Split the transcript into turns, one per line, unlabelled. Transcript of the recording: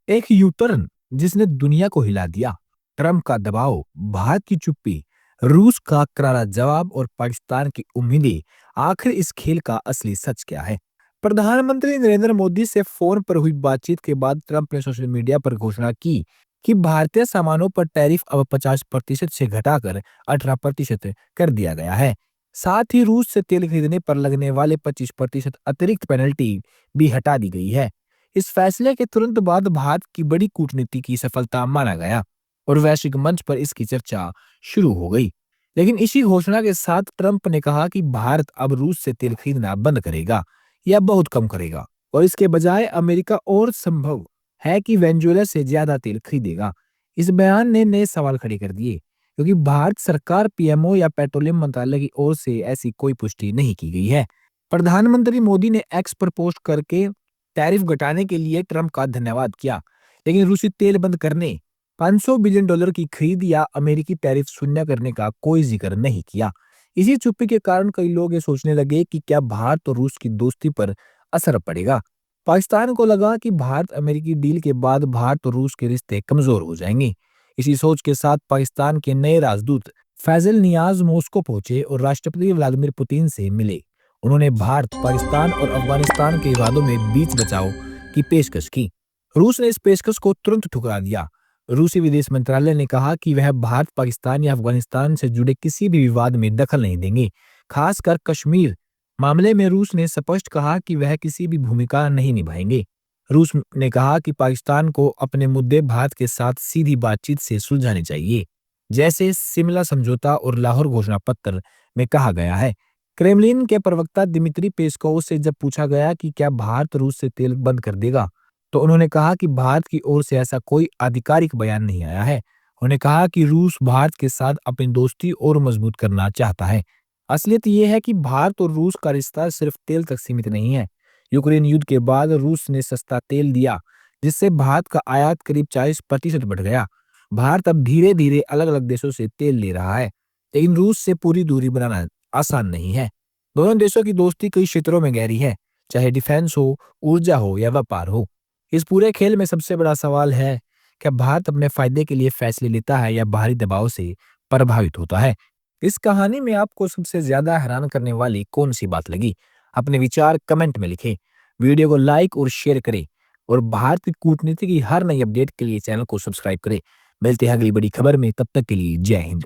एक यूटर्न जिसने दुनिया को हिला दिया। ट्रंप का दबाव, भारत की चुप्पी, रूस का करारा जवाब और पाकिस्तान की उम्मीदें। आखिर इस खेल का असली सच क्या है? प्रधानमंत्री नरेंद्र मोदी से फोन पर हुई बातचीत के बाद ट्रंप ने सोशल मीडिया पर घोषणा की कि भारतीय सामानों पर टैरिफ अब 50% से घटाकर 18% कर दिया गया है। साथ ही रूस से तेल खरीदने पर लगने वाले 25% अतिरिक्त पेनल्टी भी हटा दी गई है। इस फैसले के तुरंत बाद भारत की बड़ी कूटनीति की सफलता माना गया और वैश्विक मंच पर इसकी चर्चा शुरू हो गई। लेकिन इसी घोषणा के साथ ट्रंप ने कहा कि भारत अब रूस से तेल खरीदना बंद करेगा या बहुत कम करेगा और इसके बजाय अमेरिका और संभव है कि वेनेजुएला से ज्यादा तेल खरीदेगा। इस बयान ने नए सवाल खड़े कर दिए क्योंकि भारत सरकार, पीएमओ या पेट्रोलियम मंत्रालय की ओर से ऐसी कोई पुष्टि नहीं की गई है। प्रधानमंत्री मोदी ने एक्स पर पोस्ट करके टैरिफ घटाने के लिए ट्रंप का धन्यवाद किया, लेकिन रूसी तेल बंद करने, $500 बिलियन की खरीद या अमेरिकी टैरिफ शून्य करने का कोई जिक्र नहीं किया। इसी चुप्पी के कारण कई लोग ये सोचने लगे कि क्या भारत और रूस की दोस्ती पर असर पड़ेगा। पाकिस्तान को लगा कि भारत अमेरिकी डील के बाद भारत और रूस के रिश्ते कमजोर हो जाएंगे। इसी सोच के साथ पाकिस्तान के नए राजदूत फैजल नियाज मॉस्को पहुंचे और राष्ट्रपति व्लादिमीर पुतिन से मिले। उन्होंने भारत, पाकिस्तान और अफगानिस्तान के विवादों में बीच बचाव की पेशकश की। रूस ने इस पेशकश को तुरंत ठुकरा दिया। रूसी विदेश मंत्रालय ने कहा कि वह भारत, पाकिस्तान या अफगानिस्तान से जुड़े किसी भी विवाद में दखल नहीं देंगे। खासकर कश्मीर मामले में रूस ने स्पष्ट कहा कि वह किसी भी भूमिका नहीं निभाएंगे। रूस ने कहा कि पाकिस्तान को अपने मुद्दे भारत के साथ सीधी बातचीत से सुलझाने चाहिए, जैसे शिमला समझौता और लाहौर घोषणा पत्र में कहा गया है। क्रेमलिन के प्रवक्ता दिमित्री पेस्कोव से जब पूछा गया कि क्या भारत रूस से तेल बंद कर देगा, तो उन्होंने कहा कि भारत की ओर से ऐसा कोई आधिकारिक बयान नहीं आया है। उन्होंने कहा कि रूस भारत के साथ अपनी दोस्ती और मजबूत करना चाहता है। असलियत यह है कि भारत और रूस का रिश्ता सिर्फ तेल तक सीमित नहीं है। यूक्रेन युद्ध के बाद रूस ने सस्ता तेल दिया, जिससे भारत का आयात करीब 40% बढ़ गया। भारत अब धीरे धीरे अलग अलग देशों से तेल ले रहा है, लेकिन रूस से पूरी दूरी बनाना आसान नहीं है। दोनों देशों की दोस्ती कई क्षेत्रों में गहरी है, चाहे डिफेंस हो, ऊर्जा हो या व्यापार हो। इस पूरे खेल में सबसे बड़ा सवाल है, क्या भारत अपने फायदे के लिए फैसले लेता है या बाहरी दबाव से प्रभावित होता है? इस कहानी में आपको सबसे ज्यादा हैरान करने वाली कौन सी बात लगी? अपने विचार कमेंट में लिखें। वीडियो को लाइक और शेयर करें और भारत की कूटनीति की हर नई अपडेट के लिए चैनल को सब्सक्राइब करें। मिलते हैं अगली बड़ी खबर में, तब तक के लिए जय हिंद।